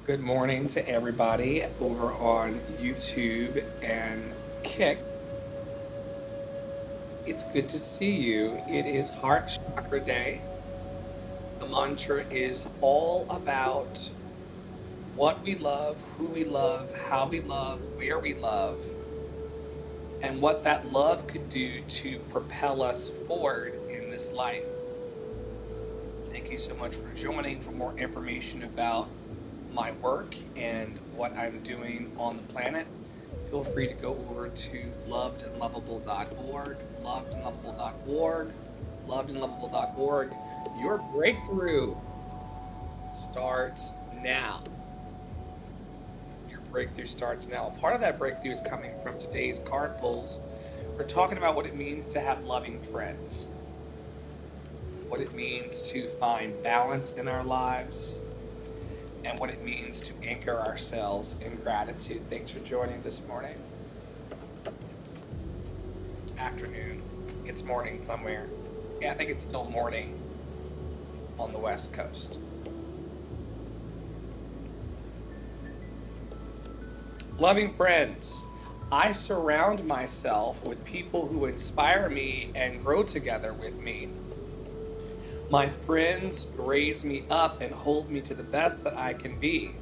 Good morning to everybody over on YouTube and Kick. It's good to see you. It is Heart Chakra Day. The mantra is all about what we love, who we love, how we love, where we love, and what that love could do to propel us forward in this life. Thank you so much for joining. For more information about my work and what I'm doing on the planet, feel free to go over to lovedandlovable.org, lovedandlovable.org, lovedandlovable.org. Your breakthrough starts now. Your breakthrough starts now. Part of that breakthrough is coming from today's card pulls. We're talking about what it means to have loving friends, what it means to find balance in our lives, and what it means to anchor ourselves in gratitude. Thanks for joining this morning. Afternoon. It's morning somewhere. Yeah, I think it's still morning on the West Coast. Loving friends. I surround myself with people who inspire me and grow together with me. My friends raise me up and hold me to the best that I can be.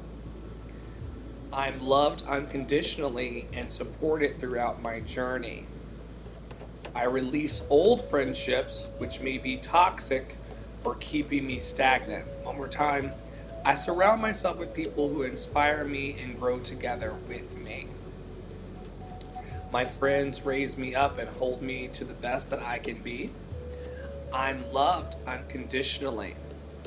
I'm loved unconditionally and supported throughout my journey. I release old friendships which may be toxic or keeping me stagnant. One more time. I surround myself with people who inspire me and grow together with me. My friends raise me up and hold me to the best that I can be. I'm loved unconditionally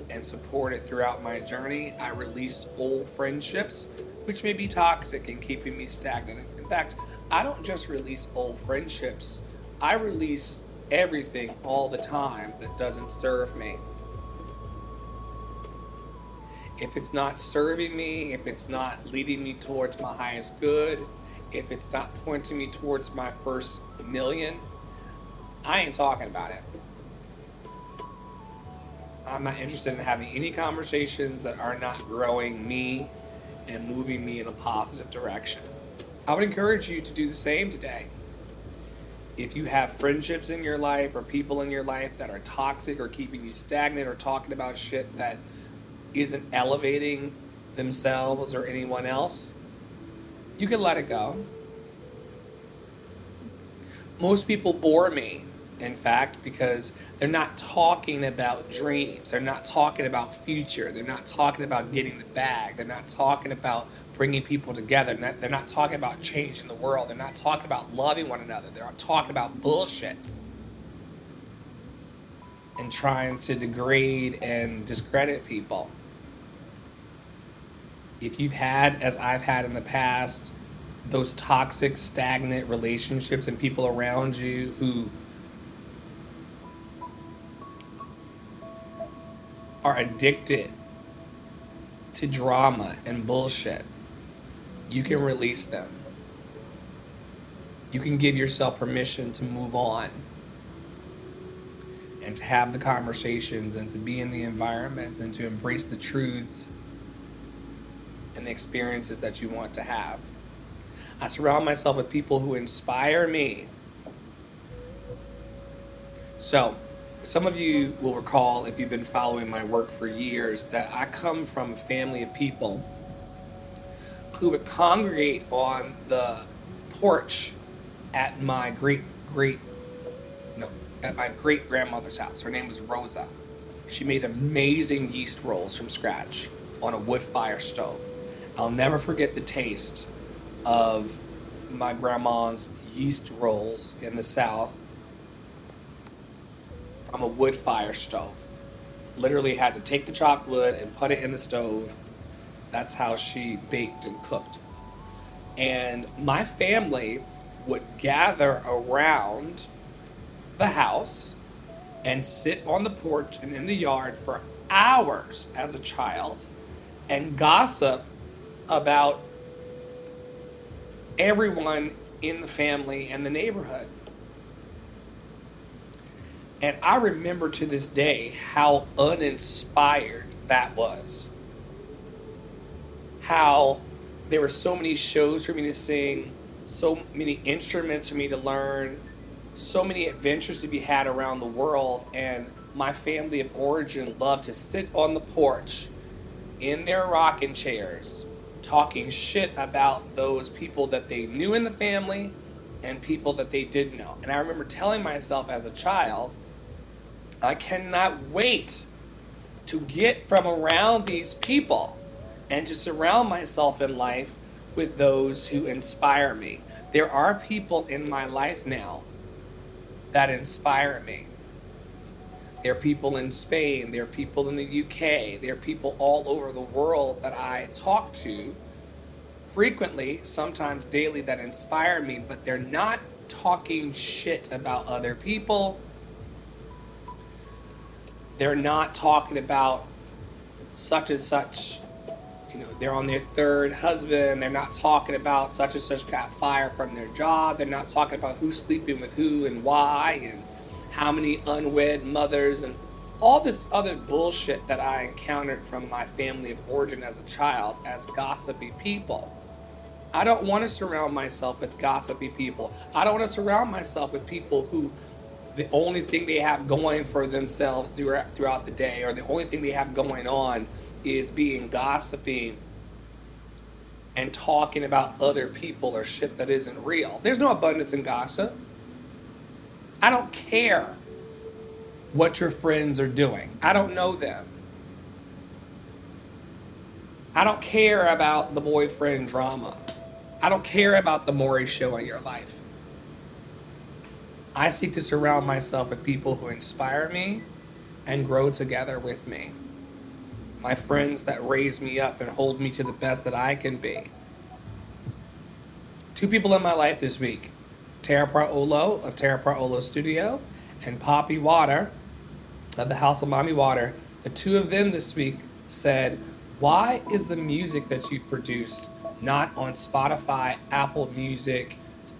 and supported throughout my journey. I released old friendships, which may be toxic and keeping me stagnant. In fact, I don't just release old friendships, I release everything all the time that doesn't serve me. If it's not serving me, if it's not leading me towards my highest good, if it's not pointing me towards my first million, I ain't talking about it. I'm not interested in having any conversations that are not growing me and moving me in a positive direction. I would encourage you to do the same today. If you have friendships in your life or people in your life that are toxic or keeping you stagnant or talking about shit that isn't elevating themselves or anyone else, you can let it go. Most people bore me, in fact, because they're not talking about dreams. They're not talking about future. They're not talking about getting the bag. They're not talking about bringing people together. They're not talking about changing the world. They're not talking about loving one another. They're talking about bullshit and trying to degrade and discredit people. If you've had, as I've had in the past, those toxic, stagnant relationships and people around you who are addicted to drama and bullshit, you can release them. You can give yourself permission to move on and to have the conversations and to be in the environments and to embrace the truths and the experiences that you want to have. I surround myself with people who inspire me. So, some of you will recall, if you've been following my work for years, that I come from a family of people who would congregate on the porch at my great grandmother's house. Her name was Rosa. She made amazing yeast rolls from scratch on a wood fire stove. I'll never forget the taste of my grandma's yeast rolls in the South from a wood fire stove. Literally had to take the chopped wood and put it in the stove. That's how she baked and cooked. And my family would gather around the house and sit on the porch and in the yard for hours as a child and gossip about everyone in the family and the neighborhood. And I remember to this day how uninspired that was. how there were so many shows for me to sing, so many instruments for me to learn, so many adventures to be had around the world. And my family of origin loved to sit on the porch in their rocking chairs talking shit about those people that they knew in the family and people that they didn't know. And I remember telling myself as a child, I cannot wait to get from around these people and to surround myself in life with those who inspire me. There are people in my life now that inspire me. There are people in Spain, there are people in the UK, there are people all over the world that I talk to frequently, sometimes daily, that inspire me, but they're not talking shit about other people. They're not talking about such and such, they're on their third husband. They're not talking about such and such got fired from their job. They're not talking about who's sleeping with who and why and how many unwed mothers and all this other bullshit that I encountered from my family of origin as a child as gossipy people. I don't want to surround myself with gossipy people. I don't want to surround myself with people who the only thing they have going for themselves throughout the day, or the only thing they have going on is being gossipy and talking about other people or shit that isn't real. There's no abundance in gossip. I don't care what your friends are doing. I don't know them. I don't care about the boyfriend drama. I don't care about the Maury show in your life. I seek to surround myself with people who inspire me and grow together with me. My friends that raise me up and hold me to the best that I can be. 2 people in my life this week. Tara Praolo of Tara Praolo Studio and Poppy Water of the House of Mommy Water. The 2 of them this week said, why is the music that you produced not on Spotify, Apple Music,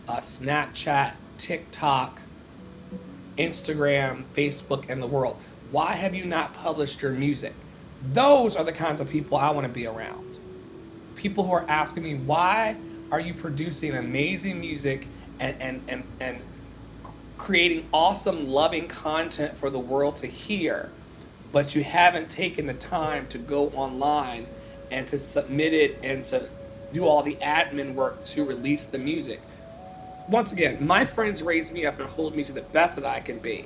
Snapchat, TikTok, Instagram, Facebook, and the world? Why have you not published your music? Those are the kinds of people I want to be around. People who are asking me, why are you producing amazing music and creating awesome, loving content for the world to hear, but you haven't taken the time to go online and to submit it and to do all the admin work to release the music? Once again, my friends raise me up and hold me to the best that I can be.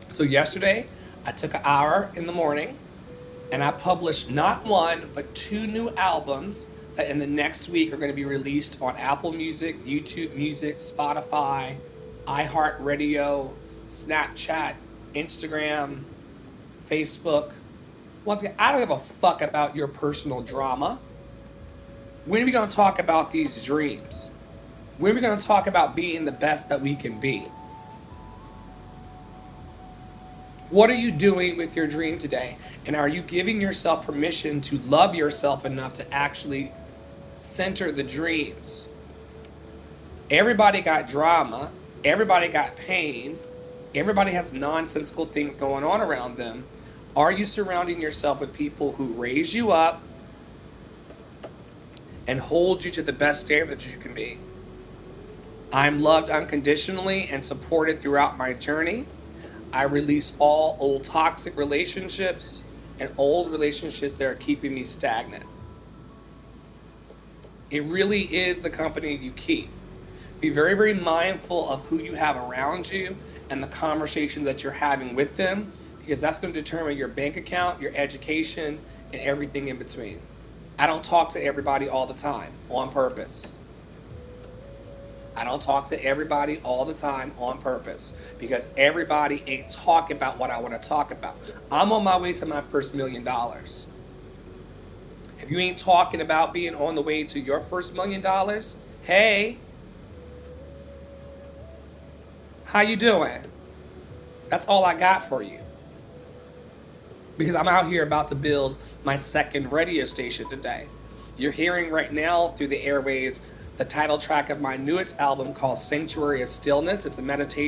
So yesterday, I took an hour in the morning and I published not 1, but 2 new albums that in the next week are going to be released on Apple Music, YouTube Music, Spotify, iHeartRadio, Snapchat, Instagram, Facebook. Once again, I don't give a fuck about your personal drama. When are we going to talk about these dreams? When are we going to talk about being the best that we can be? What are you doing with your dream today? And are you giving yourself permission to love yourself enough to actually center the dreams? Everybody got drama. Everybody got pain. Everybody has nonsensical things going on around them. Are you surrounding yourself with people who raise you up and hold you to the best standard that you can be? I'm loved unconditionally and supported throughout my journey. I release all old toxic relationships and old relationships that are keeping me stagnant. It really is the company you keep. Be very, very mindful of who you have around you and the conversations that you're having with them, because that's going to determine your bank account, your education, and everything in between. I don't talk to everybody all the time on purpose. I don't talk to everybody all the time on purpose, because everybody ain't talking about what I want to talk about. I'm on my way to my first $1 million. If you ain't talking about being on the way to your first $1 million, hey, how you doing? That's all I got for you. Because I'm out here about to build my second radio station today. You're hearing right now through the airways the title track of my newest album called Sanctuary of Stillness. It's a meditation